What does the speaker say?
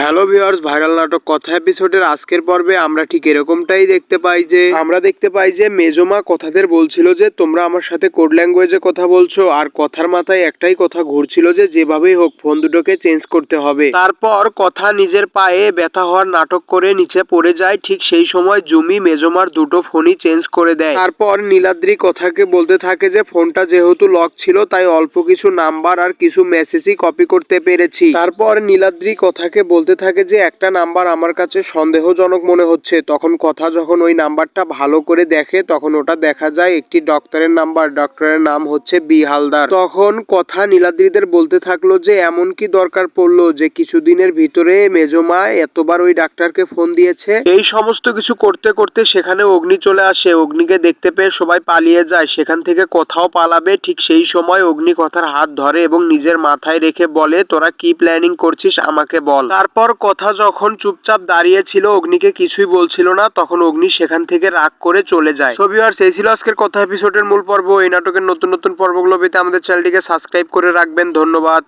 Hello viewers, viral নাটক কথা এপিসোডের আজকের পর্বে আমরা ঠিক এরকমটাই দেখতে পাই যে মেজমা কথাদের বলছিল যে তোমরা আমার সাথে কোড ল্যাঙ্গুয়েজে কথা বলছো, আর কথার মাথায় একটাই কথা ঘুরছিল যে যেভাবেই হোক ফোন দুটোকে চেঞ্জ করতে হবে। তারপর কথা নিজের পায়ে ব্যথা হওয়ার নাটক করে নিচে পড়ে যায়। ঠিক সেই সময় জুমি মেজমার দুটো ফোনই চেঞ্জ করে দেয়। তারপর নীলাদ্রি কথাকে বলতে থাকে যে ফোনটা যেহেতু লক ছিল তাই অল্প কিছু নাম্বার আর কিছু মেসেজই কপি করতে পেরেছি। তারপর নীলাদ্রি কথাকে বলতে থাকে যে একটা নাম্বার আমার কাছে সন্দেহজনক মনে হচ্ছে। তখন কথা যখন ওই নাম্বারটা ভালো করে দেখে তখন ওটা দেখা যায় একটি ডক্টরের নাম্বার। ডক্টরের নাম হচ্ছে বি হালদার। তখন কথা নীলাদ্রিদের বলতে থাকলো যে এমন কি দরকার পড়লো যে কিছুদিনের ভিতরে মেজমা এতবার ওই ডাক্তারকে ফোন দিয়েছে। এই সমস্ত কিছু করতে করতে সেখানে অগ্নি চলে আসে। অগ্নিকে দেখতে পেয়ে সবাই পালিয়ে যায়। সেখান থেকে কোথাও পালাবে, ঠিক সেই সময় অগ্নি কথার হাত ধরে এবং নিজের মাথায় রেখে বলে তোরা কি প্ল্যানিং করছিস আমাকে বল। তারপর কথা যখন চুপচাপ দাঁড়িয়ে ছিল, অগ্নিকে কিছুই বলছিল না, তখন অগ্নি সেখান থেকে রাগ করে চলে যায়। সো ভিউয়ার্স, এই ছিল আজকের কথা এপিসোডের মূল পর্ব। এই নাটকের নতুন নতুন পর্বগুলো পেতে আমাদের চ্যানেলটিকে সাবস্ক্রাইব করে রাখবেন। ধন্যবাদ।